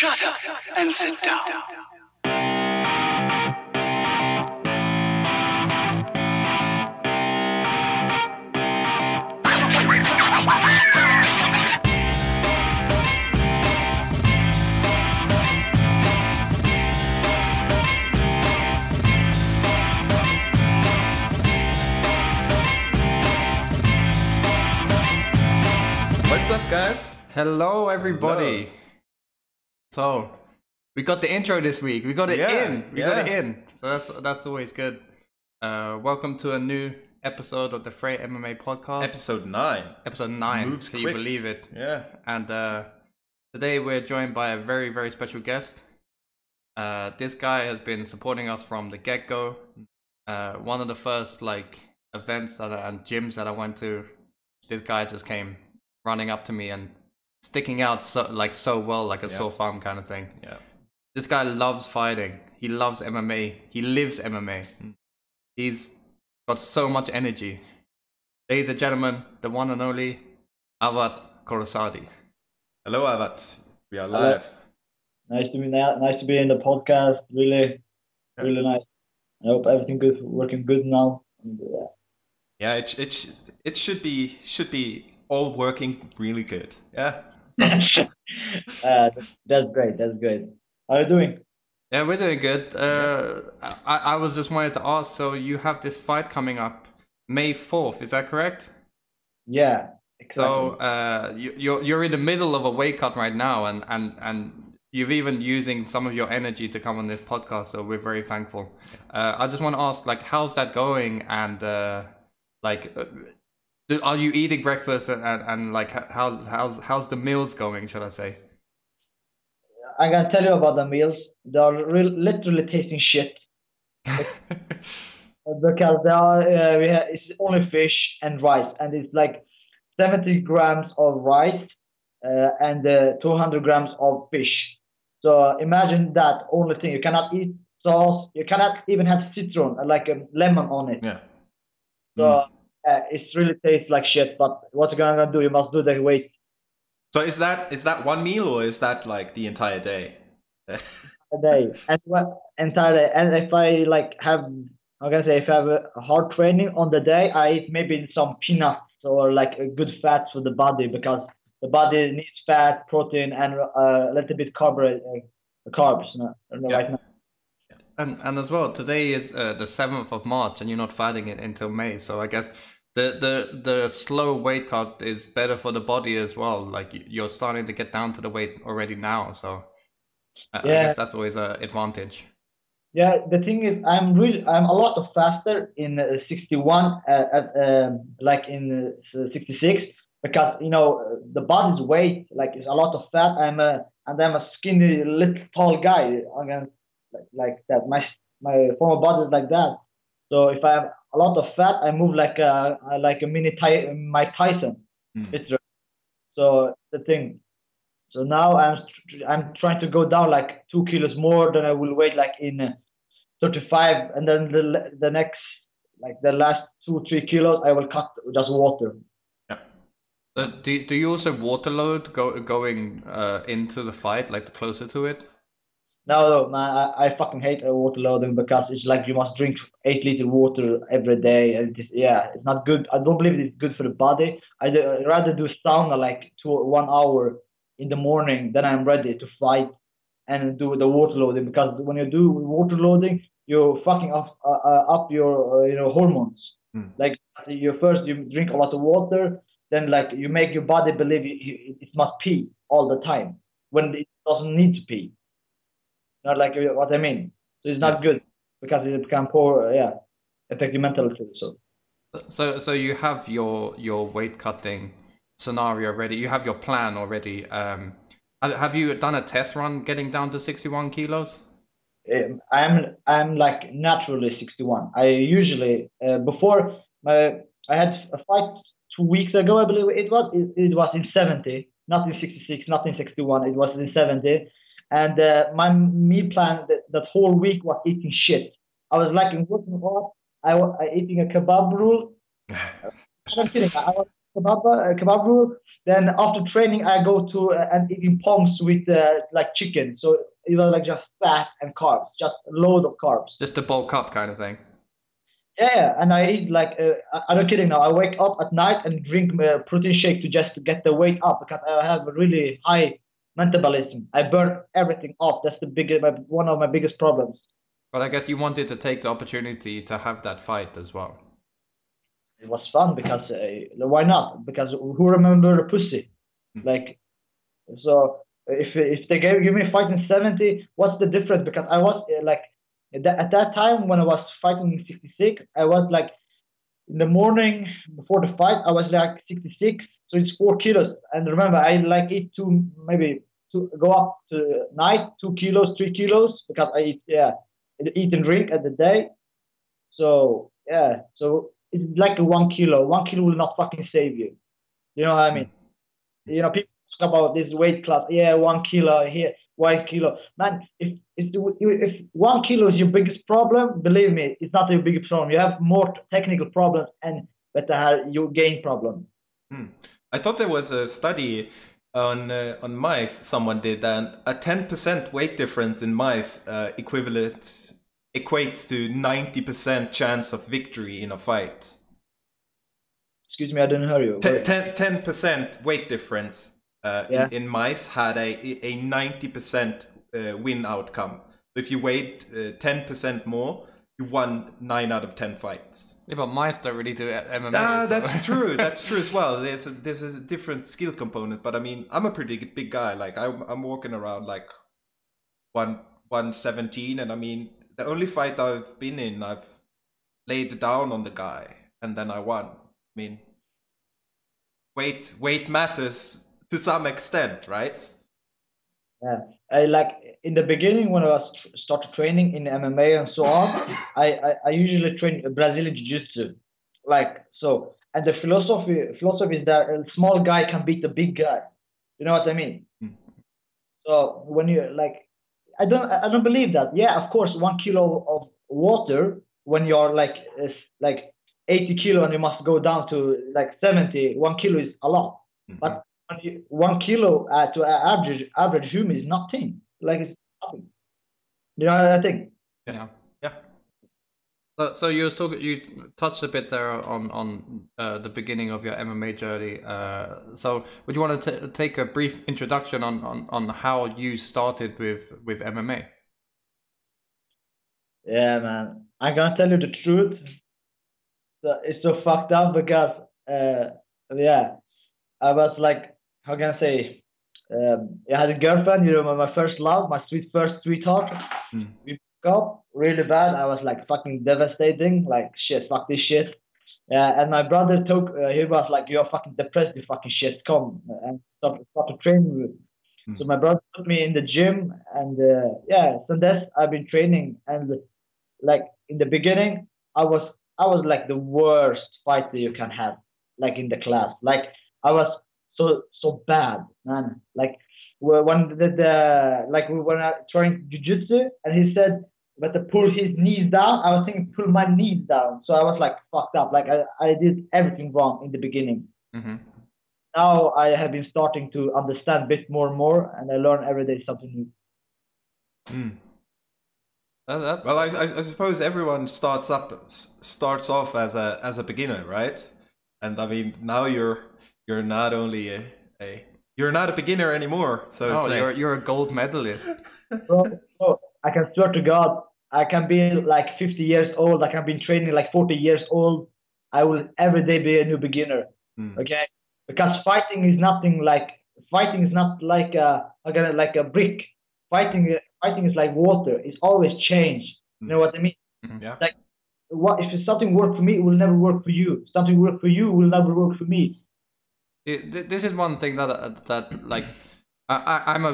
Shut up and sit down. What's up, guys? Hello, everybody. Hello. So, we got the intro this week. We got it in. We got it yeah. in. So that's always good. Welcome to a new episode of the Freja MMA podcast. Episode 9. Episode 9. Moves Can quick. you believe it? Yeah. And today we're joined by a very, very special guest. This guy has been supporting us from the get-go. One of the first events and gyms that I went to, this guy just came running up to me and sticking out so well, like a sore thumb kind of thing. Yeah. This guy loves fighting. He loves MMA. He lives MMA. He's got so much energy. Ladies and gentlemen, the one and only Awat Kohzadi. Hello, Awat. We are live. Nice to be in the podcast. Really nice. I hope everything is working good now. And, Yeah, it should be all working really good. Yeah. that's great. That's great. How are you doing? Yeah, we're doing good. I was just wanted to ask, so you have this fight coming up May 4th, is that correct? Yeah, exactly. So you're in the middle of a weight cut right now, and you've even using some of your energy to come on this podcast, so we're very thankful. I just want to ask, how's that going, and are you eating breakfast, and how's the meals going, should I say? I can tell you about the meals. They are literally tasting shit because they are. It's only fish and rice, and it's like 70 grams of rice and 200 grams of fish. So imagine that only thing. You cannot eat sauce. You cannot even have citron, like a lemon on it. Yeah. So it really tastes like shit. But what you're gonna do? You must do the weight. So is that one meal, or is that like the entire day? A day entire day. And if I if I have a hard training on the day, I eat maybe some peanuts or a good fat for the body, because the body needs fat, protein, and a little bit carbs right now. And as well, today is the 7th of March, and you're not fighting it until May. So I guess the slow weight cut is better for the body as well. You're starting to get down to the weight already now, so I guess that's always an advantage. Yeah, the thing is, I'm a lot faster in 61, in 66, because the body's weight is a lot of fat. I'm a skinny little tall guy. Like that. My former body is like that. So if I have a lot of fat, I move like a mini Mike Tyson. Literally. So the thing. So now I'm trying to go down 2 kilos more than I will weigh in 35, and then the next the last 2-3 kilos I will cut just water. Yeah. Do you also water load going into the fight, the closer to it? No, man, I fucking hate water loading, because it's you must drink 8 liters water every day. And it's not good. I don't believe it's good for the body. I'd rather do sauna 1 hour in the morning, then I'm ready to fight and do the water loading, because when you do water loading, you're fucking up your hormones. You drink a lot of water, then you make your body believe it must pee all the time when it doesn't need to pee. Not what I mean. So it's not good, because it can affect your mental too. So you have your weight cutting scenario ready. You have your plan already. Have you done a test run getting down to 61 kilos? I'm naturally 61. I usually before I had a fight 2 weeks ago, I believe it was in 70, not in 66, not in 61. It was in 70. And my meal plan that whole week was eating shit. I was working out. I was eating a kebab roll. I'm kidding. I was a kebab roll Then after training, I go to and eating pommes with like chicken. So like just fat and carbs, just a load of carbs. Just a bulk up kind of thing. Yeah, and I eat like I'm not kidding now. I wake up at night and drink protein shake to just get the weight up because I have a really high metabolism. I burn everything off. That's one of my biggest problems. But I guess you wanted to take the opportunity to have that fight as well. It was fun because why not? Because who remember the pussy? Like, so if they give me a fight in 70, what's the difference? Because I was like at that time when I was fighting in 66, I was like in the morning before the fight I was like 66, so it's 4 kilos. And remember, I like eat go up to night 2 kilos, 3 kilos because I eat and drink at the day. So yeah, so it's like 1 kilo. 1 kilo will not fucking save you. You know what I mean? You know, people talk about this weight class. Yeah, 1 kilo here, 1 kilo. Man, if 1 kilo is your biggest problem, believe me, it's not your biggest problem. You have more technical problems and better you gain problems. I thought there was a study on mice someone did, and a 10% weight difference in mice equates to 90% chance of victory in a fight. Excuse me, I didn't hear you. 10% weight difference in mice had a 90% win outcome. So if you weighed 10% more, you won 9 out of 10 fights. Yeah, but mice don't really do MMA. That's true. That's true as well. There's a different skill component, but I mean, I'm a pretty big guy. Like I'm walking around like 117, and I mean, the only fight I've been in, I've laid down on the guy and then I won. I mean, weight matters to some extent, right? Yeah, I like in the beginning when I was started training in MMA and so on. I usually train Brazilian Jiu-Jitsu, like so. And the philosophy is that a small guy can beat a big guy. You know what I mean? So when you like, I don't believe that. Yeah, of course, 1 kilo of water when you're like 80 kilo and you must go down to like 70. 1 kilo is a lot, but 1 kilo to average human is nothing. Like it's nothing. You know what I think? Yeah. So you touched a bit there on the beginning of your MMA journey. So would you want to take a brief introduction on how you started with MMA? Yeah, man. I'm gonna tell you the truth. So it's so fucked up because I was like, how can I say? I had a girlfriend, you know, my first love, my first sweetheart. We broke up really bad. I was like fucking devastating, like shit, fuck this shit. And my brother he was like, you're fucking depressed, you fucking shit, come and start to train with. So my brother put me in the gym, and since that I've been training. And like in the beginning, I was like the worst fighter you can have, like in the class. Like I was so bad, man. Like when when I trained jiu-jitsu, and he said but to pull his knees down, I was thinking pull my knees down. So I was like fucked up. Like I did everything wrong in the beginning. Now I have been starting to understand a bit more and more, and I learn every day something new. Well, I suppose everyone starts off as a beginner, right? And I mean, now you're not only you're not a beginner anymore. So you're a gold medalist. Bro, I can swear to God, I can be like 50 years old. I can be training like 40 years old. I will every day be a new beginner. Okay, because fighting is not like a brick. Fighting is like water. It's always change. You know what I mean? Yeah. Like if something worked for me, it will never work for you. Something worked for you will never work for me. This is one thing that like I'm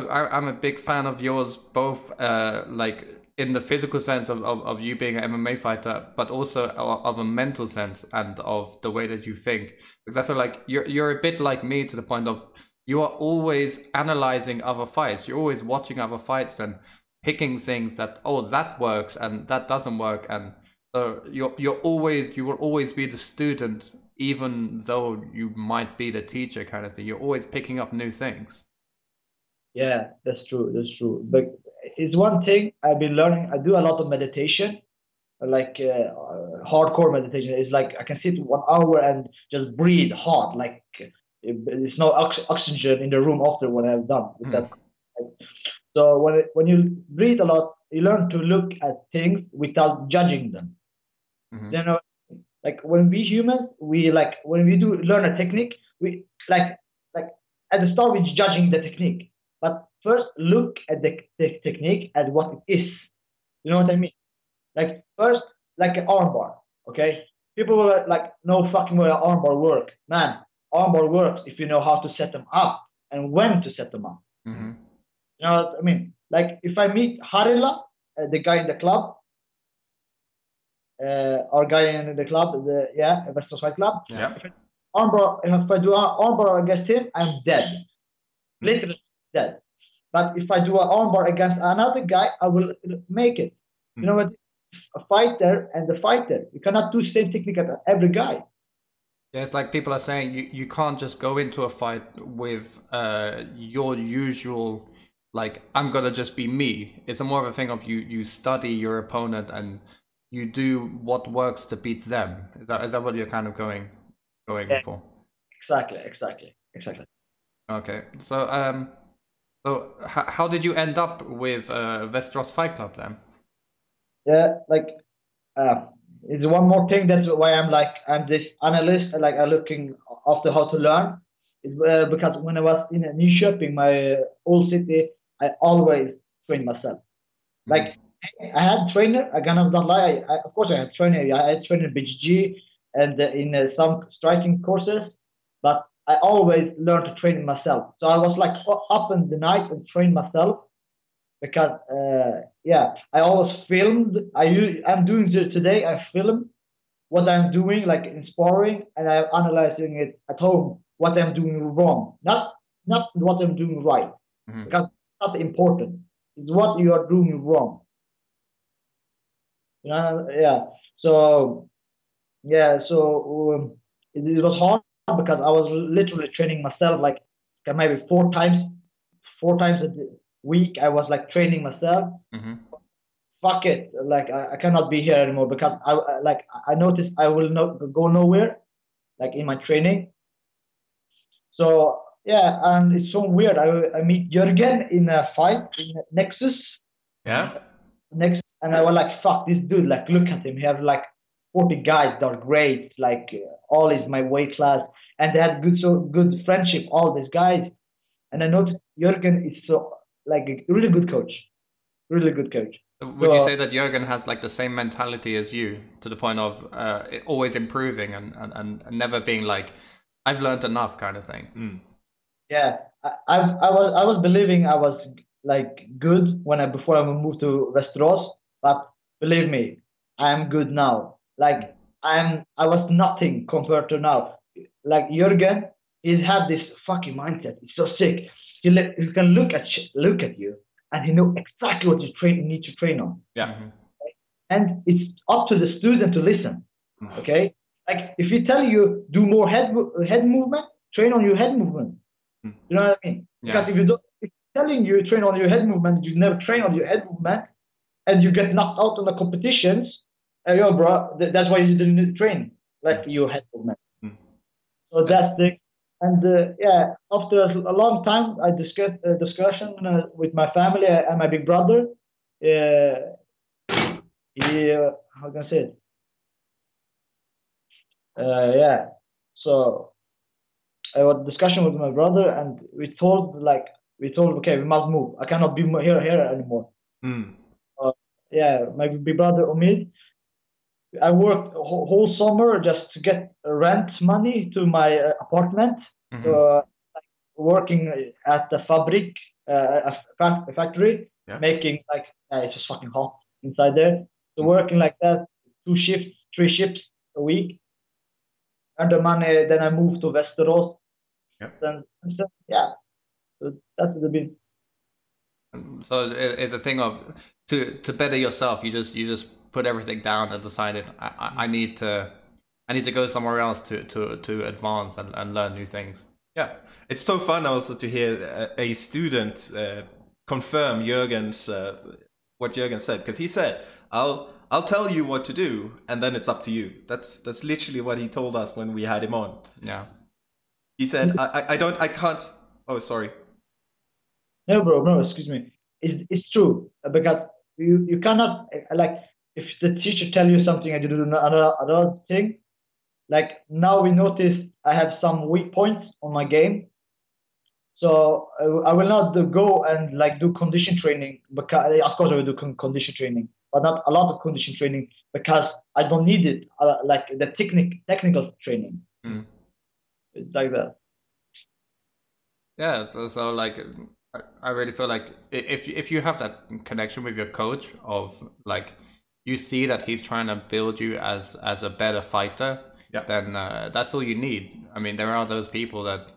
a big fan of yours, both like in the physical sense of you being an MMA fighter, but also of a mental sense and of the way that you think. Because I feel like you're a bit like me to the point of you are always analyzing other fights. You're always watching other fights and picking things that that works and that doesn't work, and so you will always be the student even though you might be the teacher kind of thing, you're always picking up new things. Yeah, that's true. That's true. But it's one thing I've been learning. I do a lot of meditation, like hardcore meditation. It's like I can sit 1 hour and just breathe hard, like there's no oxygen in the room after what I've done with that. So when you breathe a lot, you learn to look at things without judging them. You know, like when we humans, we like when we do learn a technique, we like at the start we're judging the technique, but first look at the technique as what it is. You know what I mean? Like first, like an armbar. Okay, people were like, no fucking way, armbar work, man. Armbar works if you know how to set them up and when to set them up. You know what I mean? Like if I meet Harila, the guy in the club, our guy in the club, Västerås Fight Club. Yeah. If I do an armbar against him, I'm dead. Literally dead. But if I do an armbar against another guy, I will make it. You know what? A fighter and the fighter, you cannot do the same technique at every guy. Yeah, it's like people are saying you can't just go into a fight with your usual, like, I'm gonna just be me. It's a more of a thing of you study your opponent and you do what works to beat them. Is that what you're kind of going for? Exactly. Okay, so so how did you end up with Västerås Fight Club then? Yeah, like it's one more thing. That's why I'm this analyst. Like I'm looking after how to learn. It's because when I was in Nyköping, my old city, I always trained myself. Like I had trainer. I cannot lie. Of course, I had trainer. I had trainer in BGG and in some striking courses, but I always learned to train myself. So I was like up in the night and train myself because I always filmed. I'm doing it today. I film what I'm doing, like in sparring, and I'm analyzing it at home. What I'm doing wrong, not what I'm doing right, because it's not important. It's what you are doing wrong. So it was hard because I was literally training myself like maybe four times a week. I was like training myself. Fuck it, like I cannot be here anymore because I noticed I will not go nowhere, like in my training. So yeah, and it's so weird. I meet Jürgen in a fight in Nexus. Yeah. Next, and I was like, fuck this dude, like look at him, he has like 40 guys that are great, like all is my weight class, and they had good friendship, all these guys. And I noticed Jürgen is so like a really good coach. Would you say that Jürgen has like the same mentality as you, to the point of always improving and never being like, I've learned enough kind of thing? Yeah, I was believing I was like good before I moved to Västerås, but believe me, I'm good now. Like I was nothing compared to now. Like Jürgen, he had this fucking mindset. It's so sick. He can look at you, and he know exactly what you need to train on. Yeah. And it's up to the student to listen. Okay, like if he tell you do more head movement, train on your head movement. You know what I mean? Because if he's telling you train on your head movement, you never train on your head movement, and you get knocked out on the competitions. Bro, that's why you didn't train like your head movement. So that's the after a long time, I discussed discussion with my family and my big brother. How can I say it? So I had a discussion with my brother, and we told, okay, we must move. I cannot be here anymore. My big brother Omid, I worked whole summer just to get rent money to my apartment. Working at the fabrik, a factory, making it's just fucking hot inside there. So working like that, 3 shifts a week. And the money, then I moved to Västerås. So that's the big. So it's a thing of to better yourself. You just put everything down and decided I need to I need to go somewhere else to advance and learn new things. Yeah, it's so fun also to hear a student confirm Jürgen's what Jürgen said, because he said, I'll tell you what to do, and then it's up to you. That's literally what he told us when we had him on. Yeah. He said, I can't. Oh, sorry. No, bro, no, excuse me. It's true, because you cannot, like, if the teacher tell you something and you do another thing, like now we notice I have some weak points on my game, so I will not go and like do condition training, because of course I will do condition training, but not a lot of condition training, because I don't need it, like the technical training. It's like that. Yeah, so like I really feel like if you have that connection with your coach of like you see that he's trying to build you as a better fighter, yeah, then that's all you need. I mean, there are those people that,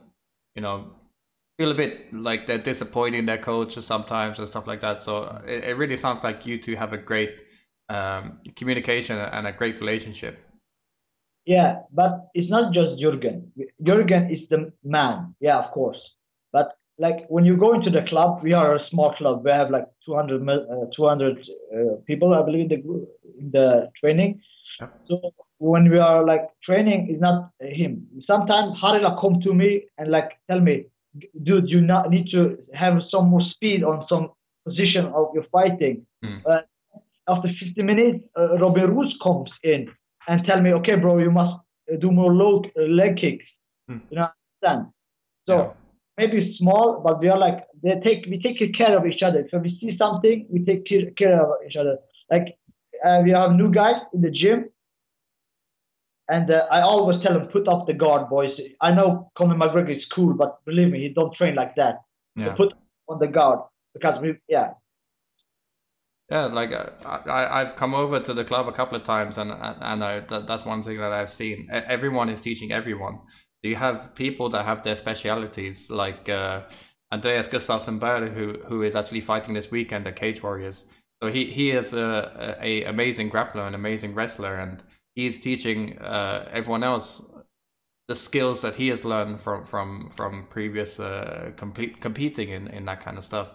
you know, feel a bit like they're disappointing their coach sometimes and stuff like that. So it really sounds like you two have a great communication and a great relationship. Yeah, but it's not just Jürgen. Jürgen is the man, yeah, of course. But like when you go into the club, we are a small club. We have like 200 people, I believe, in the training. Yeah. So when we are like training, it's not him. Sometimes Harila come to me and like tell me, dude, you not need to have some more speed on some position of your fighting. After 50 minutes, Robin Roos comes in and tell me, okay, bro, you must do more low leg kicks. You know, understand? So. Yeah. Maybe small, but we are like we take care of each other. So we see something, we take care of each other. Like we have new guys in the gym, and I always tell them, put up the guard, boys. I know Conor McGregor is cool, but believe me, he don't train like that. Yeah. So put on the guard, because Yeah, like I've come over to the club a couple of times, and that's one thing that I've seen. Everyone is teaching everyone. You have people that have their specialities, like Andreas Gustafsson-Berg, who is actually fighting this weekend at Cage Warriors. So he is a amazing grappler, an amazing wrestler, and he's teaching everyone else the skills that he has learned from previous competing in that kind of stuff.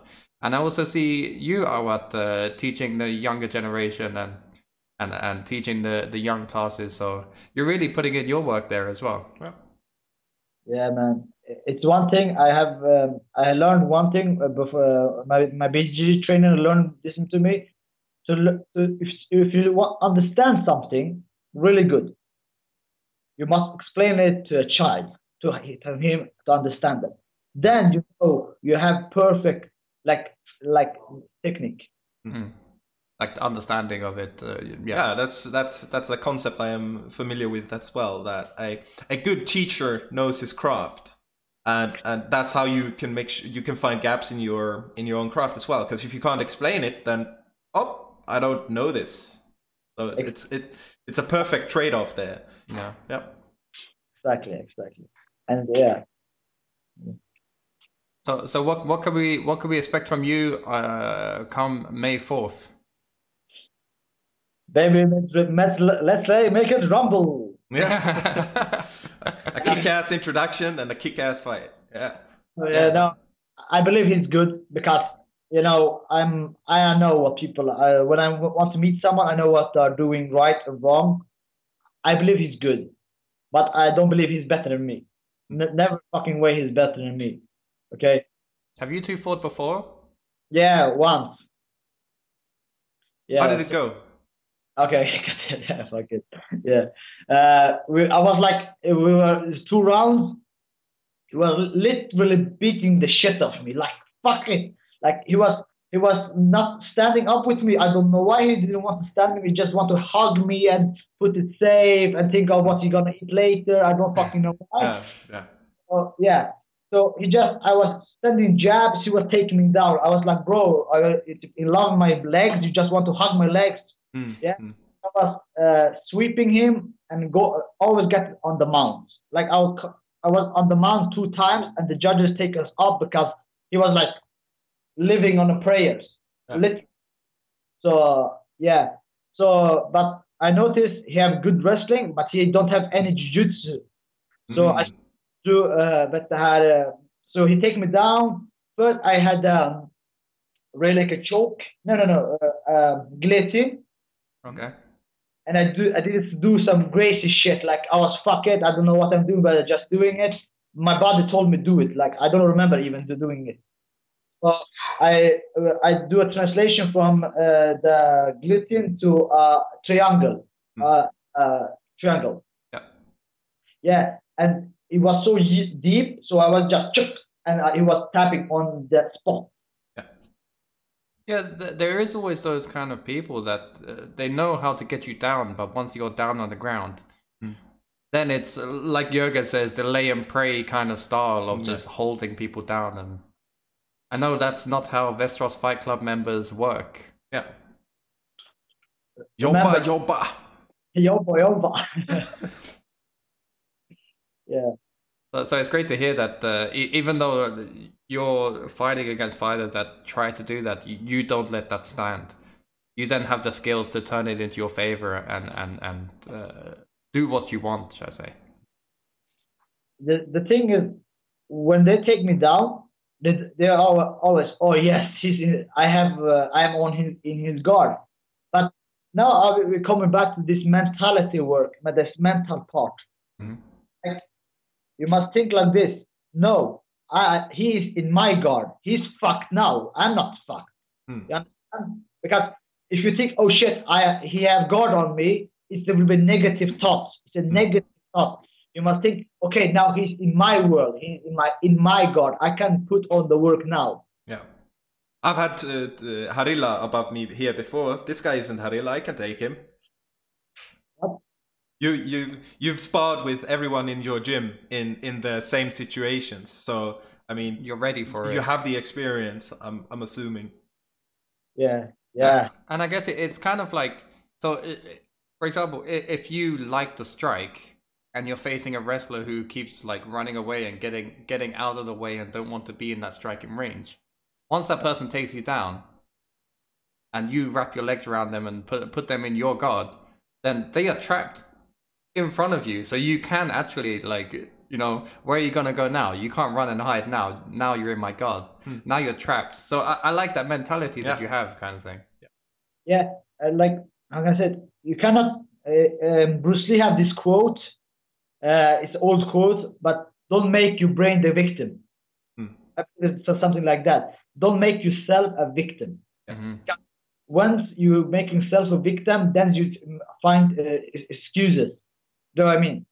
And I also see you, Awat, teaching the younger generation and teaching the young classes. So you're really putting in your work there as well. Yeah, man. It's one thing I have. I learned one thing before my BJJ trainer learned. Listen to me. So if you understand something really good, you must explain it to a child, to him to understand it. Then you know you have perfect like technique. Like the understanding of it. Yeah, that's a concept I am familiar with as well. That a good teacher knows his craft, and that's how you can make sure you can find gaps in your own craft as well. Because if you can't explain it, then I don't know this. So it's a perfect trade-off there. Yeah. Yep. Exactly. And yeah. So what can we expect from you come May 4th? Baby, let's make it rumble. Yeah. A kick-ass introduction and a kick-ass fight. Yeah. Yeah, no, I believe he's good, because you know I know what people when I want to meet someone, I know what they're doing right or wrong. I believe he's good, but I don't believe he's better than me. Never fucking way he's better than me. Okay. Have you two fought before? Yeah, once. Yeah. How did it go? Okay, yeah, fuck it. Yeah, I was like, we were 2 rounds. He was literally beating the shit out of me, like fuck it. Like he was not standing up with me. I don't know why he didn't want to stand with me. He just want to hug me and put it safe and think of what he's gonna eat later. I don't fucking know why. Yeah. So I was sending jabs. He was taking me down. I was like, bro, in love with my legs. You just want to hug my legs. Yeah, I was sweeping him and always get on the mount. Like I was on the mount 2 times, and the judges take us up because he was like living on the prayers. Yeah. So yeah, but I noticed he have good wrestling, but he don't have any jiu-jitsu. So I do, but I had, so he take me down. First, I had really like a choke. No, guillotine. Okay. And I did do some crazy shit. Like I was fuck it. I don't know what I'm doing, but I'm just doing it. My body told me do it. Like I don't remember even doing it. So I do a translation from the guillotine to triangle. Triangle. Yeah. Yeah, and it was so deep, so I was just chuk, and he was tapping on that spot. Yeah, there is always those kind of people that they know how to get you down, but once you're down on the ground, then it's like Jürgen says, the lay and pray kind of style of just holding people down. And I know that's not how Västerås Fight Club members work. Yeah. Jobba. Yeah. So it's great to hear that even though you're fighting against fighters that try to do that, you don't let that stand. You then have the skills to turn it into your favor and do what you want, shall I say. The thing is, when they take me down, they are always, oh yes, I'm in his guard. But now we're coming back to this mentality work, this mental part. Like, you must think like this. No, he is in my guard. He's fucked now. I'm not fucked. You understand? Because if you think, oh shit, he have guard on me, it will be negative thoughts. It's a negative thought. You must think, okay, now he's in my world. He's in my guard. I can put on the work now. Yeah. I've had Harila above me here before. This guy isn't Harila. I can take him. What? You've sparred with everyone in your gym in the same situations, so I mean you're ready for it. You have the experience. I'm assuming. Yeah. And I guess it's kind of like, so for example, if you like to strike and you're facing a wrestler who keeps like running away and getting out of the way and don't want to be in that striking range, once that person takes you down and you wrap your legs around them and put them in your guard, then they are trapped in front of you. So you can actually, like, you know, where are you gonna go now? You can't run and hide now. Now you're in my guard. Now you're trapped. So I like that mentality that you have, kind of thing. Yeah, like I said, you cannot. Bruce Lee had this quote. It's old quote, but don't make your brain the victim. So something like that. Don't make yourself a victim. Once you're making yourself a victim, then you find excuses. Do you know what I mean?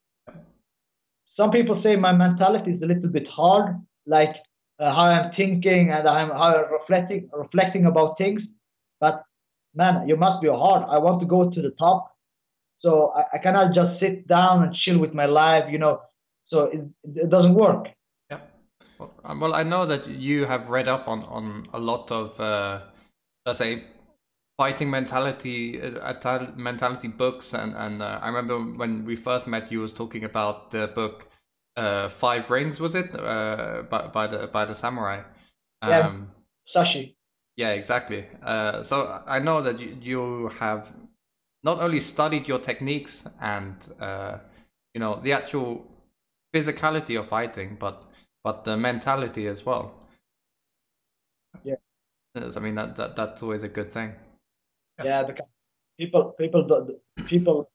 Some people say my mentality is a little bit hard, like how I'm thinking and how I'm reflecting about things. But man, you must be hard. I want to go to the top, so I cannot just sit down and chill with my life, you know. So it doesn't work. Yeah. Well, I know that you have read up on a lot of, let's say, fighting mentality books, and I remember when we first met, you was talking about the book Five Rings, was it, by the samurai? Sashi. Yeah, exactly. So I know that you have not only studied your techniques and you know, the actual physicality of fighting, but the mentality as well. Yeah. I mean that's always a good thing. Yeah, because people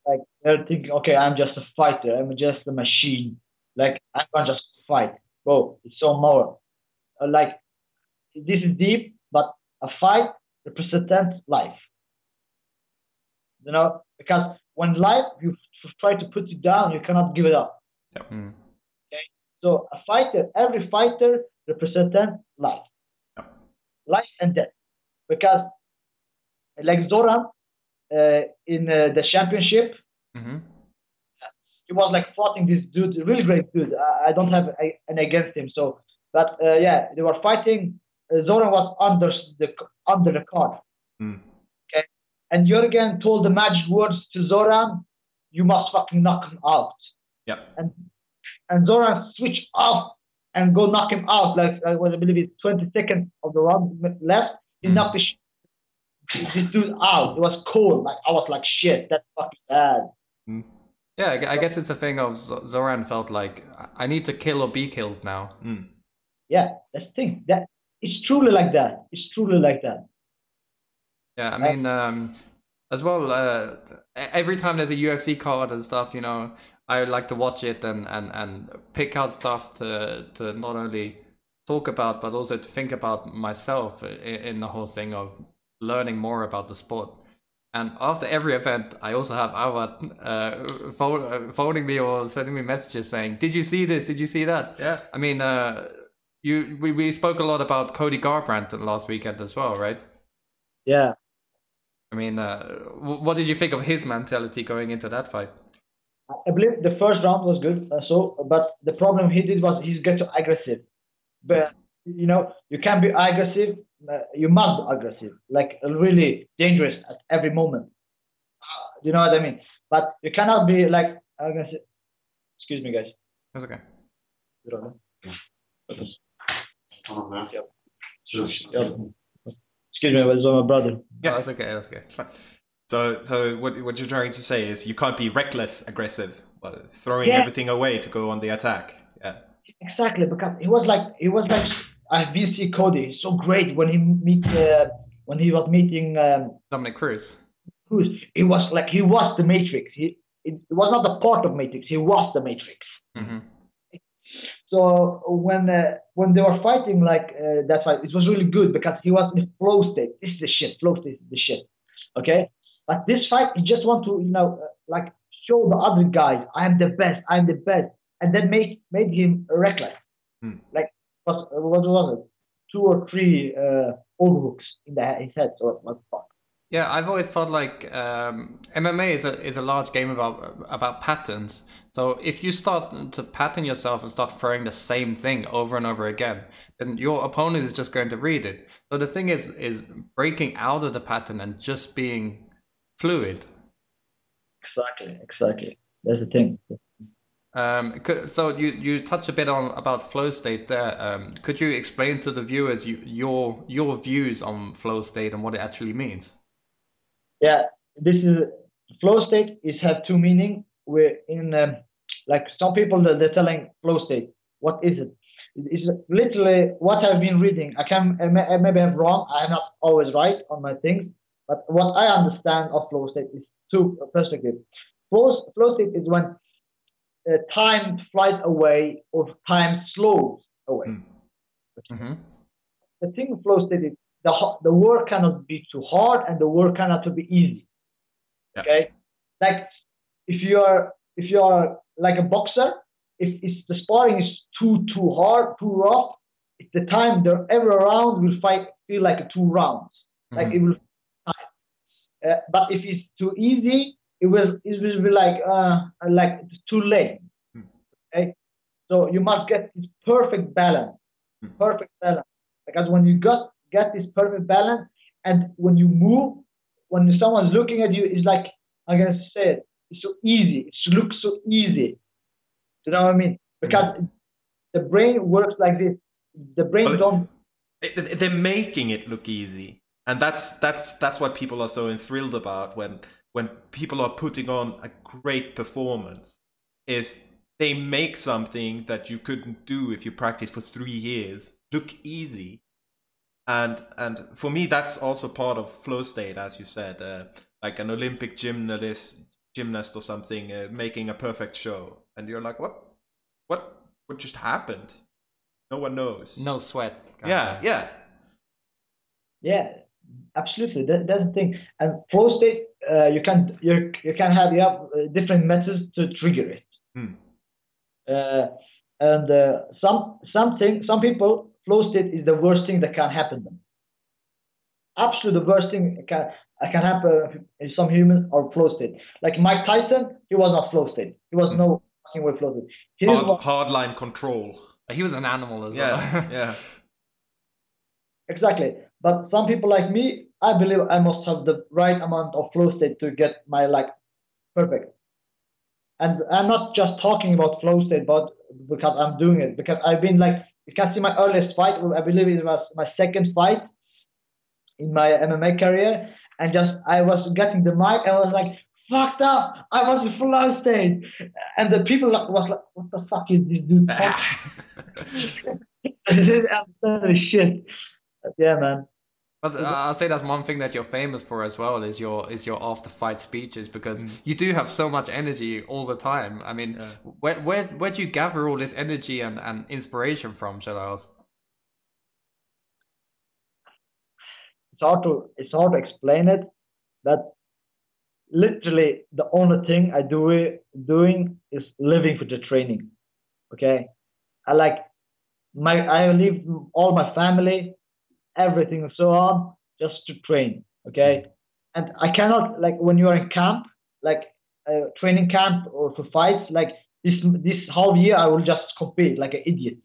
like they're thinking, okay, I'm just a fighter, I'm just a machine. Like I can't just fight. Bro, it's so more. Like this is deep, but a fight represents life. You know, because when life you try to put you down, you cannot give it up. Yep. Okay, so a fighter, every fighter represents life, life and death, because like Zoran in the championship, he was like fighting this dude, really great dude. I don't have an against him, so but yeah, they were fighting. Zoran was under the card. Okay, and Jürgen told the magic words to Zoran, "You must fucking knock him out." Yeah, and Zoran switched off and go knock him out. Like I believe it's 20 seconds of the round left. He knocked this dude out. It was cold. Like I was like, shit, that's fucking bad. Mm. Yeah, I guess it's a thing of Zoran felt like I need to kill or be killed now. Mm. Yeah, that's the thing. That it's truly like that. It's truly like that. Yeah, I mean, as well, every time there's a UFC card and stuff, you know, I like to watch it and pick out stuff to not only talk about, but also to think about myself in the whole thing of learning more about the sport. And after every event, I also have Awat phoning me or sending me messages saying, "Did you see this? Did you see that?" Yeah. I mean, we spoke a lot about Cody Garbrandt last weekend as well, right? Yeah. I mean, what did you think of his mentality going into that fight? I believe the first round was good. But the problem he did was he got too aggressive. But you know, you can't be aggressive. You must be aggressive, like really dangerous at every moment. You know what I mean? But you cannot be like aggressive. Excuse me, guys. That's okay. You don't know. Yep. Excuse me, it was my brother. Yeah, that's okay. That's okay. So what you're trying to say is you can't be reckless aggressive, throwing everything away to go on the attack. Yeah. Exactly, because he was like I've been see Cody. He's so great when he was meeting Dominic Cruz. He was the Matrix. It was not a part of Matrix. He was the Matrix. Mm-hmm. So when they were fighting that fight, it was really good because he was in flow state. This is the shit. Flow state is the shit. Okay, but this fight, he just want to show the other guys, I'm the best, and then made him reckless. Like what was it? 2 or 3 overhooks in his head. So what the fuck? Yeah, I've always felt like MMA is a large game about patterns. So if you start to pattern yourself and start throwing the same thing over and over again, then your opponent is just going to read it. So the thing is breaking out of the pattern and just being fluid. Exactly. That's the thing. So you touch a bit on about flow state there. Could you explain to the viewers your views on flow state and what it actually means? Yeah, this is flow state. It has 2 meaning. We're in some people they're telling flow state. What is it? It's literally what I've been reading. Maybe I'm wrong. I'm not always right on my things, but what I understand of flow state is 2 perspectives. Flow state is when time flies away or time slows away. Mm-hmm. The thing with flow state is the work cannot be too hard and the work cannot be easy. Yeah. Okay, like if you are like a boxer, if the sparring is too hard, too rough, it's the time every round will feel like 2 rounds. Like it will. But if it's too easy, it will be like it's too late. Okay, so you must get this perfect balance. Because when you get this perfect balance, and when you move, when someone's looking at you, it's like I'm gonna say it's so easy. It looks so easy. You know what I mean? Because the brain works like this. The brain don't. They're making it look easy, and that's what people are so enthralled about when people are putting on a great performance. Is they make something that you couldn't do if you practiced for 3 years look easy. And for me, that's also part of flow state, as you said, like an Olympic gymnast or something, making a perfect show, and you're like, what just happened? No one knows. No sweat. Yeah, absolutely. That's the thing. And flow state, you can have different methods to trigger it. And some people, flow state is the worst thing that can happen to them. Absolutely, the worst thing can happen in some humans or flow state. Like Mike Tyson, he was not flow state. He was no fucking way flow state. Hardline control. He was an animal as well. Yeah. Exactly. But some people like me, I believe I must have the right amount of flow state to get my perfect. And I'm not just talking about flow state, but because I'm doing it. Because I've been you can see my earliest fight. I believe it was my 2nd fight in my MMA career. And I was getting the mic and I was like, fucked up. I was in flow state, and the people was like, "What the fuck is this dude talking?" I didn't understand the shit. Yeah, man. But I'll say that's one thing that you're famous for as well is your after fight speeches, because you do have so much energy all the time. I mean, where do you gather all this energy and inspiration from, shall I ask? It's hard to explain it. That literally the only thing doing is living for the training. Okay, I leave all my family, everything and so on, just to train. Okay, and I cannot, like, when you are in camp, like training camp or for fights, like this whole year I will just compete like an idiot.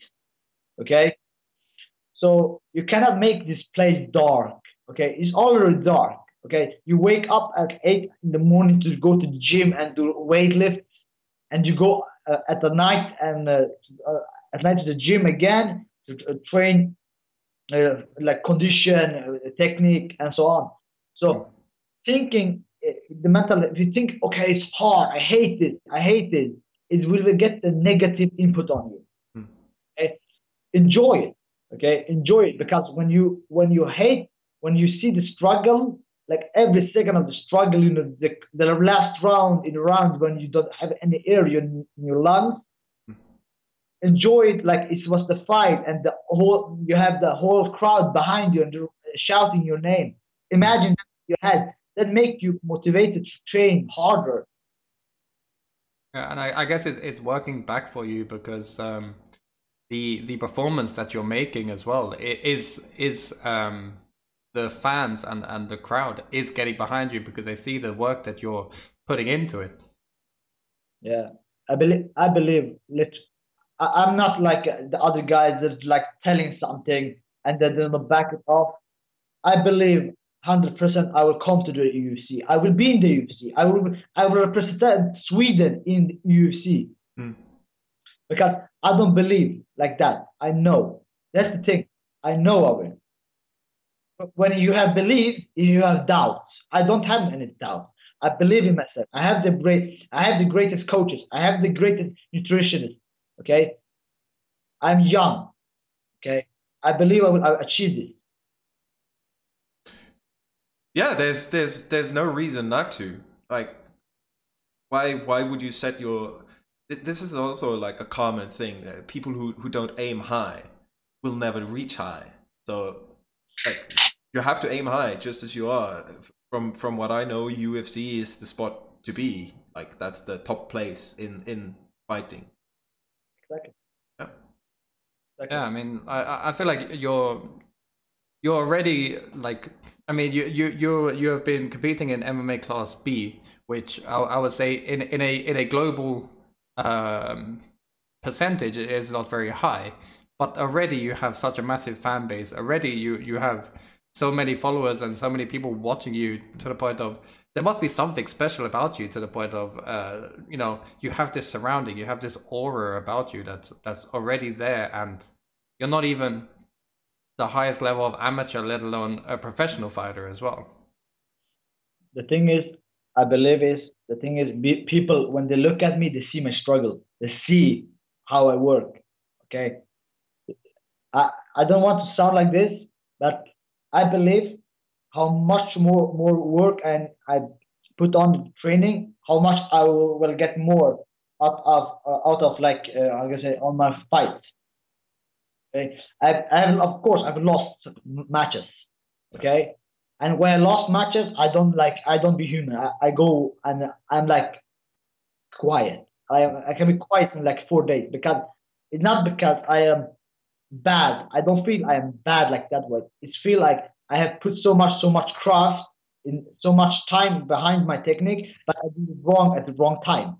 Okay, so you cannot make this place dark. Okay, it's already dark. Okay, you wake up at 8 in the morning to go to the gym and do weight lift, and you go at the night and at night to the gym again to train like condition, technique, and so on. So thinking the mental, if you think, okay, it's hard, I hate it, it will get the negative input on you. Okay? Enjoy it. Okay, enjoy it, because when you see the struggle, like every second of the struggle, you know, the last round in the round when you don't have any air in your lungs, enjoy it like it was the fight, and you have the whole crowd behind you and shouting your name. Imagine you had that make you motivated to train harder. Yeah, and I guess it's working back for you, because the performance that you're making as well is the fans and the crowd is getting behind you because they see the work that you're putting into it. Yeah, I believe. I'm not like the other guys that like telling something and then they'll back it off. I believe 100% I will come to the UFC. I will be in the UFC. I will represent Sweden in the UFC. Because I don't believe like that. I know. That's the thing. I know I will. But when you have belief, you have doubts. I don't have any doubt. I believe in myself. I have the greatest coaches. I have the greatest nutritionists. Okay, I'm young. Okay, I believe I'll achieve this. Yeah, there's no reason not to. Like, why would you set your? This is also like a common thing. People who don't aim high will never reach high. So, like, you have to aim high, just as you are. From what I know, UFC is the spot to be. Like, that's the top place in fighting. Exactly. Yeah. Exactly. Yeah, I mean, I feel like you're already, like, I mean, you have been competing in MMA Class B, which I would say in a global percentage is not very high, but already you have such a massive fan base. Already you have so many followers and so many people watching you, to the point of there must be something special about you, to the point of you know, you have this surrounding, you have this aura about you that's already there, and you're not even the highest level of amateur, let alone a professional fighter as well. The thing is, people, when they look at me, they see my struggle. They see how I work. Okay, I don't want to sound like this, but I believe how much more work and I put on the training, how much I will get more out of like I'm gonna say on my fight. Okay, of course I've lost matches. Okay, and when I lost matches, I don't be human. I go and I'm like quiet. I can be quiet in like 4 days, because it's not because I am bad. I don't feel I am bad like that way. It's feel like I have put so much craft in so much time behind my technique, but I did it wrong at the wrong time.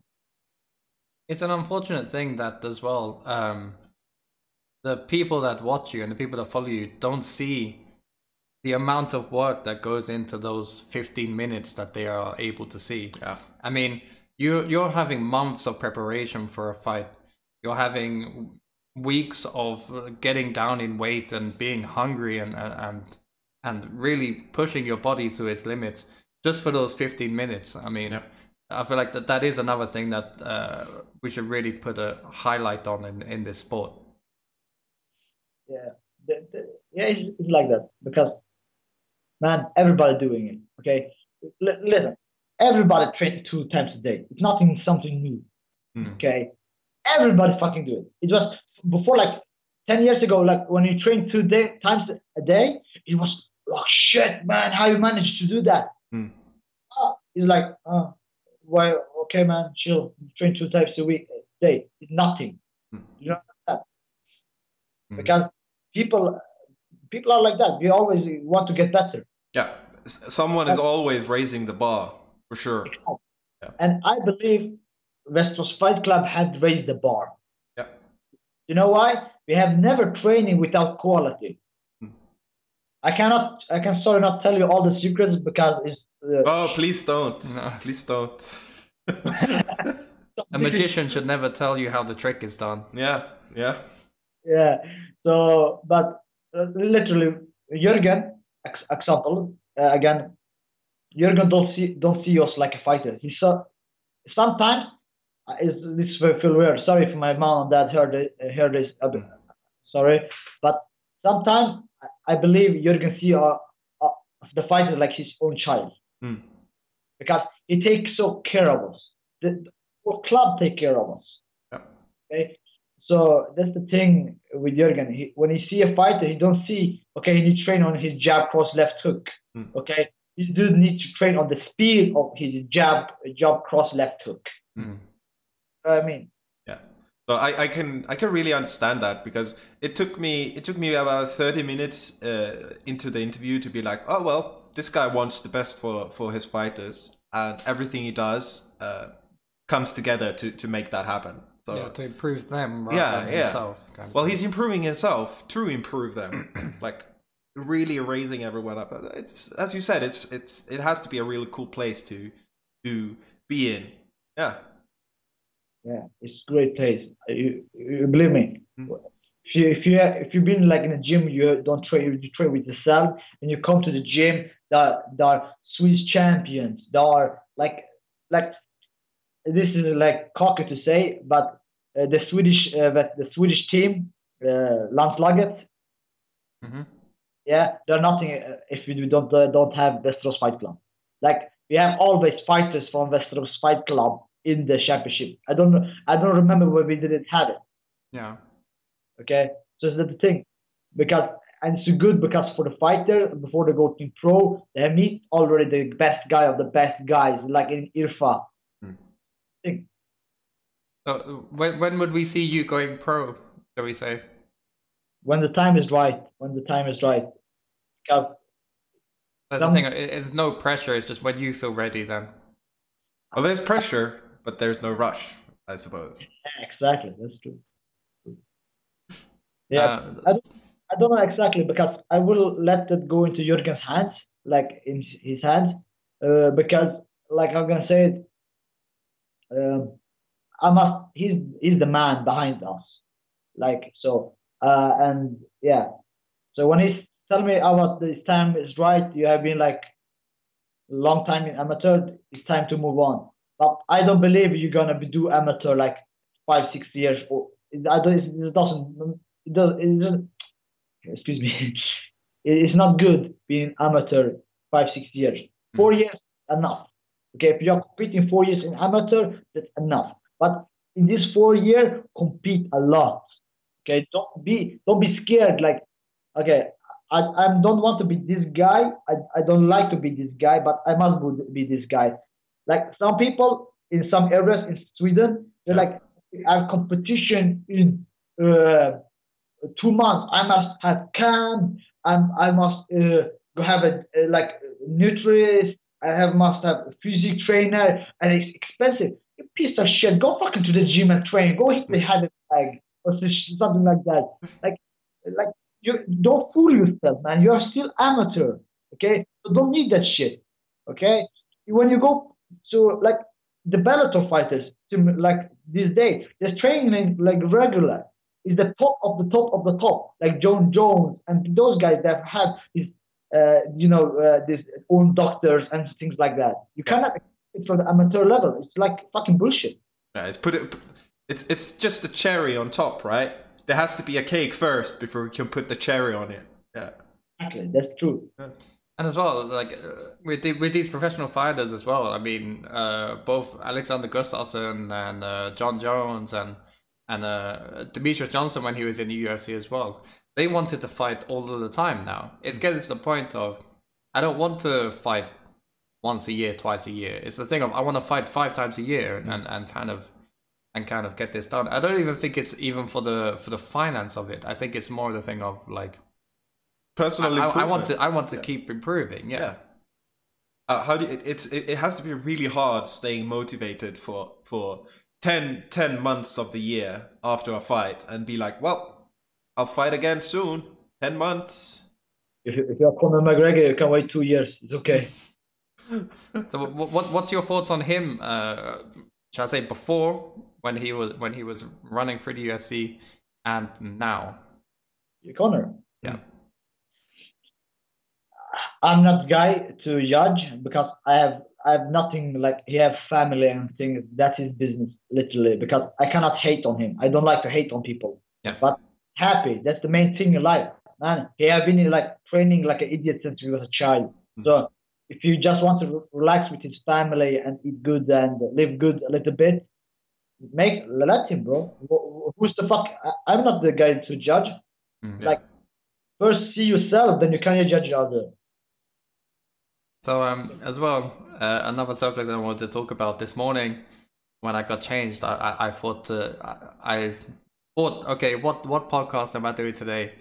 It's an unfortunate thing that as well, the people that watch you and the people that follow you don't see the amount of work that goes into those 15 minutes that they are able to see. Yeah. I mean, you're having months of preparation for a fight. You're having weeks of getting down in weight and being hungry and really pushing your body to its limits just for those 15 minutes. I mean, I feel like that is another thing that we should really put a highlight on in this sport. Yeah, yeah, it's like that because, man, everybody doing it. Okay, listen, everybody trains 2 times a day. It's nothing, something new. Okay, everybody fucking do it. It was before, like 10 years ago, like when you train 2 times a day, it was oh shit, man, how you managed to do that? It's like, why? Okay, man, chill. You train 2 times a day. It's nothing. You know that because people are like that. We always want to get better. Yeah, someone is always raising the bar for sure. Yeah. And I believe Västerås Fight Club had raised the bar. Yeah. You know why? We have never training without quality. I can sorry not tell you all the secrets because it's. Oh, please don't. No. Please don't. A magician should never tell you how the trick is done. Yeah. So, but literally, Jürgen, example, again, Jürgen don't see us like a fighter. He saw sometimes. This will feel weird. Sorry if my mom and dad heard this. Sorry, but sometimes I believe Jürgen see the fighter like his own child, because he takes so care of us. The whole club take care of us. Yeah. Okay, so that's the thing with Jürgen. When he see a fighter, he don't see he need to train on his jab, cross, left hook. Okay, this dude needs to train on the speed of his jab, cross, left hook. I mean, yeah. So I can really understand that, because it took me about 30 minutes into the interview to be like, oh well, this guy wants the best for his fighters, and everything he does comes together to make that happen. So yeah, to improve them rather than himself. Kind of he's improving himself to improve them, like really raising everyone up. It's, as you said, it has to be a really cool place to be in. Yeah. Yeah, it's a great place. You believe me. If you've been like in a gym, you don't train. You train with yourself, and you come to the gym. There are Swedish champions. There are like this is like cocky to say, but the Swedish team, landslaget. Yeah, they're nothing if we don't have Västerås Fight Club. Like we have always fighters from Västerås Fight Club in the championship. I don't remember when we didn't have it. Yeah. Okay. So that's the thing. And it's good because for the fighter, before they go to pro, they meet already the best guy of the best guys, like in IRFA. When would we see you going pro, shall we say? When the time is right. Because that's the thing. It's no pressure. It's just when you feel ready then. Well, there's pressure, but there's no rush, I suppose. Yeah, exactly. That's true. Yeah, I don't know exactly, because I will let it go into Jürgen's hands, like in his hands, because like I'm gonna say it, he's the man behind us, like so, and yeah. So when he's telling me about this time is right, you have been like a long time in amateur, it's time to move on. But I don't believe you're gonna do amateur like 5-6 years. Or it doesn't. Excuse me. It's not good being amateur 5-6 years. 4 years enough. Okay, if you're competing 4 years in amateur, that's enough. But in this 4 year, compete a lot. Okay, don't be scared. Like, okay, I don't want to be this guy. I don't like to be this guy, but I must be this guy. Like some people in some areas in Sweden, they're like, I have competition in 2 months. I must have camp. I must go have a like nutritionist. Must have a physique trainer, and it's expensive. You piece of shit. Go fucking to the gym and train. Go hit the head bag or something like that. Like you don't fool yourself, man. You are still amateur. Okay, so don't need that shit. Okay, when you go. So like the Bellator fighters, like this day, they're training like regular. Is the top of the top of the top, like John Jones and those guys that have had his, this own doctors and things like that. You cannot expect it from the amateur level. It's like fucking bullshit. Yeah, it's just a cherry on top, right? There has to be a cake first before we can put the cherry on it. Yeah, Exactly, that's true. yeah. And as well, like with these professional fighters as well. I mean, both Alexander Gustafsson and John Jones and Demetrius Johnson when he was in the UFC as well. They wanted to fight all of the time now. It's getting to the point of, I don't want to fight once a year, twice a year. It's the thing of, I want to fight 5 times a year and kind of get this done. I don't even think it's even for the finance of it. I think it's more the thing of like Personal improvement. I want to keep improving. Yeah. How do it has to be really hard staying motivated for 10 months of the year after a fight and be like, well, I'll fight again soon. 10 months. If you're Conor McGregor, you can wait 2 years. It's okay. So what's your thoughts on him? Shall I say before when he was running for the UFC and now? Conor. Yeah. I'm not the guy to judge because I have nothing, like he have family and things. That's his business, literally. Because I cannot hate on him. I don't like to hate on people. Yeah. But happy. That's the main thing in life, man. He have been like training like an idiot since he was a child. So if you just want to relax with his family and eat good and live good a little bit, let him, bro. Who's the fuck? I'm not the guy to judge. Like, first see yourself, then you can't judge other. So as well, another subject I wanted to talk about this morning when I got changed, I thought okay, what podcast am I doing today?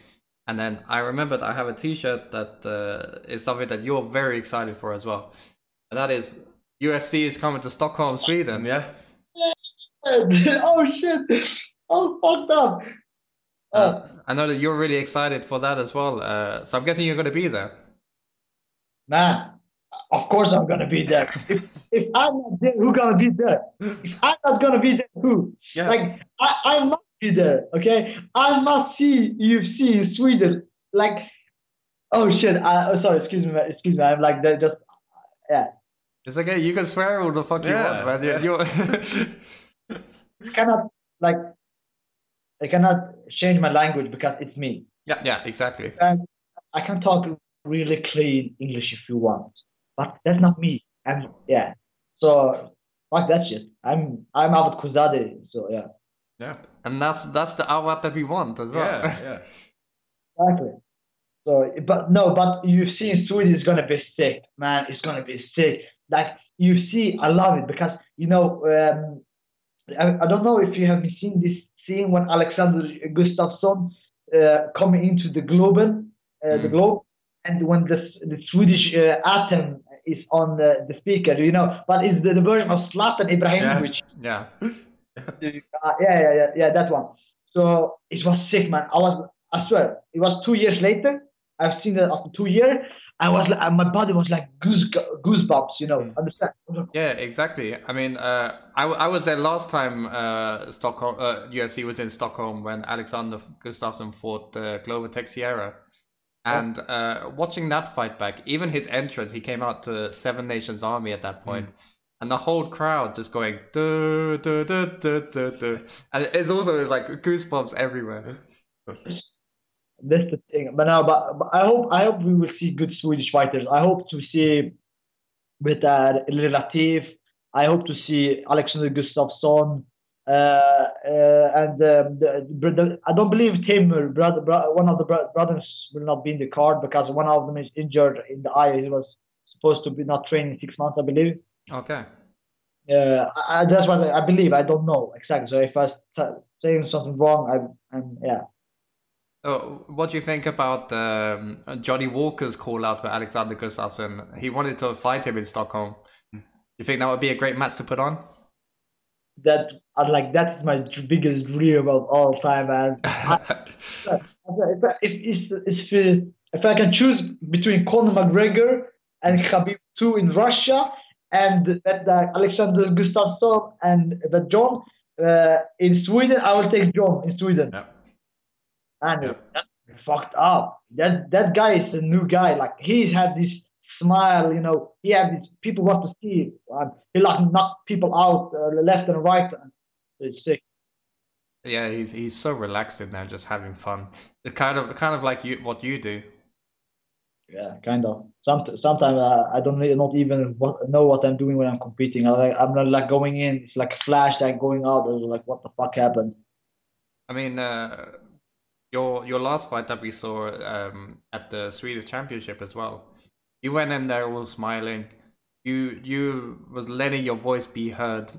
And then I remembered I have a T-shirt that is something that you're very excited for as well, and that is UFC is coming to Stockholm, Sweden. Yeah. Oh shit! Oh, fucked up. I know that you're really excited for that as well. So I'm guessing you're going to be there. Man, of course I'm gonna be there. If I'm not there, who's gonna be there? If I'm not gonna be there, who? Yeah. Like I must be there. Okay, I must see UFC in Sweden. Like, oh shit! Sorry, excuse me. I'm like that. Just yeah. It's okay. You can swear all the fuck you want, man. Yeah. I cannot change my language because it's me. Yeah, exactly. And I can talk really clean English if you want, but that's not me. And yeah, so fuck that shit. I'm Awat Kohzadi, so yeah. Yeah. And that's the Awat that we want as well. Yeah. Exactly. So, but UFC in Sweden is gonna be sick, man. It's gonna be sick. Like UFC, I love it because I don't know if you have seen this scene when Alexander Gustafsson coming into the globe, and when the Swedish anthem is on the speaker, but it's the version of Zlatan Ibrahimovic. Yeah. Yeah, that one. So it was sick, man. I swear, it was 2 years later. I've seen it after 2 years. I was like, my body was like goosebumps, understand? Yeah, exactly. I mean, I was there last time Stockholm UFC was in Stockholm when Alexander Gustafsson fought Glover Teixeira. And watching that fight back, even his entrance, he came out to Seven Nations Army at that point, and the whole crowd just going duh, duh, duh, duh, duh, duh. And it's also like goosebumps everywhere. That's the thing. But I hope we will see good Swedish fighters. I hope to see with Latif. I hope to see Alexander Gustafsson. And I don't believe Timur, one of the brothers, will not be in the card because one of them is injured in the eye. He was supposed to be not training 6 months, I believe. Okay. That's what I believe. I don't know exactly. So if I start saying something wrong, yeah. What do you think about Johnny Walker's call out for Alexander Gustafsson? He wanted to fight him in Stockholm. You think that would be a great match to put on? That's my biggest dream of all time, man. If I can choose between Conor McGregor and Khabib 2 in Russia and Alexander Gustafsson and John in Sweden, I will take John in Sweden. Yeah. And that's fucked up. That guy is a new guy. Like he had this smile. You know, he have these people want to see. He like knock people out left and right. It's sick. Yeah, he's so relaxed in there, just having fun. The kind of like what you do. Yeah, kind of. Sometimes I don't really, not even know what I'm doing when I'm competing. I'm not like going in. It's like a flash, like going out. I was like, what the fuck happened? I mean, your last fight that we saw at the Swedish Championship as well. You went in there all smiling. You was letting your voice be heard,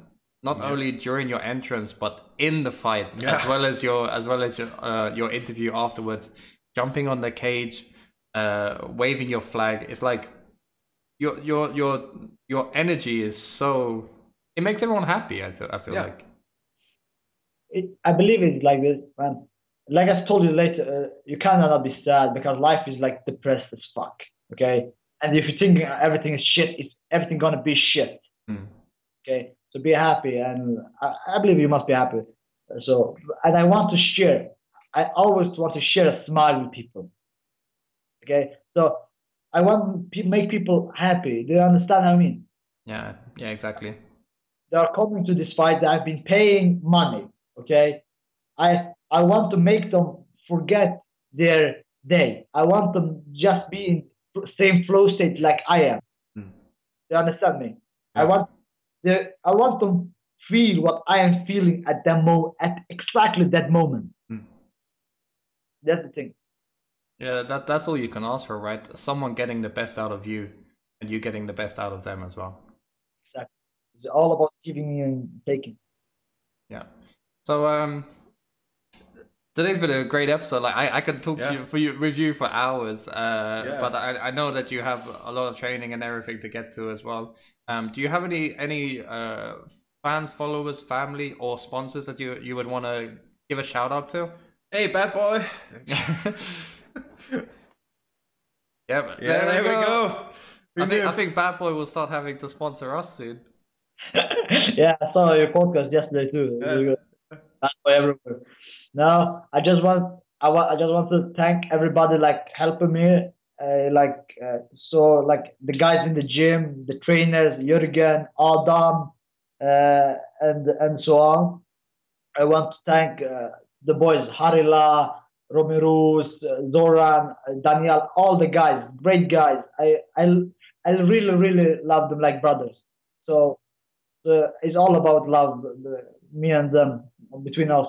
not only during your entrance but in the fight, as well as your interview afterwards. Jumping on the cage, waving your flag. It's like your energy is so. It makes everyone happy. I feel like. I believe it's like this, man. Like I told you later, you cannot be sad because life is like depressed as fuck. Okay, and if you think everything is shit, it's everything gonna be shit. Okay, so be happy, and I believe you must be happy. So, and I want to share. I always want to share a smile with people. Okay, so I want to make people happy. Do you understand what I mean? Yeah, exactly. They are coming to this fight. That I've been paying money. Okay, I want to make them forget their day. I want them just be in same flow state like I am. You understand me? Yeah. I want them feel what I am feeling at at exactly that moment. That's the thing. Yeah, that's all you can ask for, right? Someone getting the best out of you, and you getting the best out of them as well. Exactly. It's all about giving and taking. Yeah. So today's been a great episode. Like I could talk with you for hours. But I know that you have a lot of training and everything to get to as well. Do you have any fans, followers, family, or sponsors that you would want to give a shout out to? Hey, bad boy. There we go. I think Bad Boy will start having to sponsor us soon. Yeah, I saw your podcast yesterday too. Bad Boy everywhere. Now I just want to thank everybody like helping me, so like the guys in the gym, the trainers, Jürgen, Adam, and so on. I want to thank the boys Harila, Romirus, Zoran, Daniel, all the guys, great guys. I really love them like brothers. So it's all about love, me and them, between us.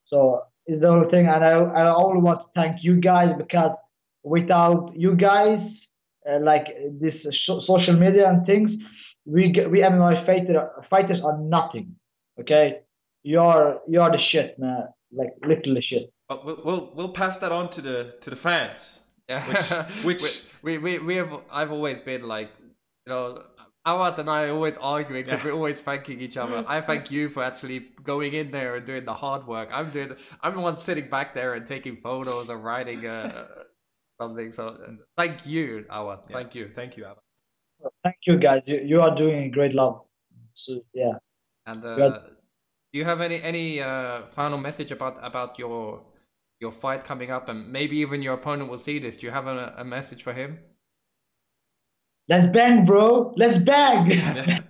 So it's the whole thing, and I only want to thank you guys because without you guys, like this social media and things, we MMA fighters are nothing. Okay, you're the shit, man. Like literally shit. We'll pass that on to the fans. Yeah, which I've always been like, you know. Awat and I are always arguing because we're always thanking each other. I thank you for actually going in there and doing the hard work. I'm the one sitting back there and taking photos and writing something. So thank you, Awat. Yeah. Thank you, Awat. Thank you, guys. You are doing a great job. So, yeah. And do you have any final message about your fight coming up, and maybe even your opponent will see this? Do you have a message for him? Let's bang, bro. Let's bang.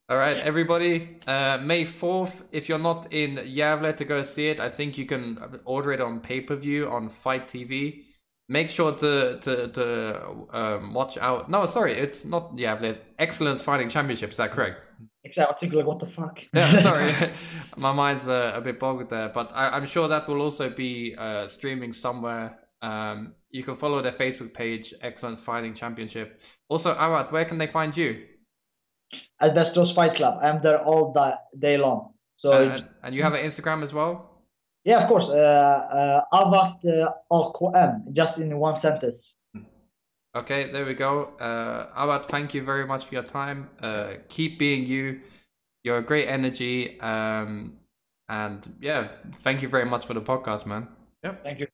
All right, everybody. May 4th. If you're not in Gävle to go see it, I think you can order it on pay-per-view on Fight TV. Make sure to watch out. No, sorry, it's not Gävle. It's Excellence Fighting Championship. Is that correct? Exactly. I think like, what the fuck? Yeah, sorry. My mind's a bit bogged there. But I'm sure that will also be streaming somewhere. You can follow their Facebook page, Excellence Fighting Championship. Also, Awat, where can they find you? At Västerås Fight Club. I'm there all day long. So and you have an Instagram as well? Yeah, of course. Awat KM, just in one sentence. Okay, there we go. Awat, thank you very much for your time. Keep being you. You're a great energy. And yeah, thank you very much for the podcast, man. Yep. Thank you.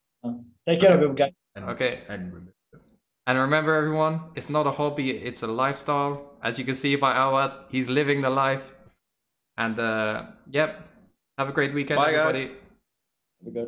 Take care of you guys. Okay. And remember, everyone, it's not a hobby, it's a lifestyle. As you can see by Awat, he's living the life. And yep, have a great weekend, bye, everybody. Guys.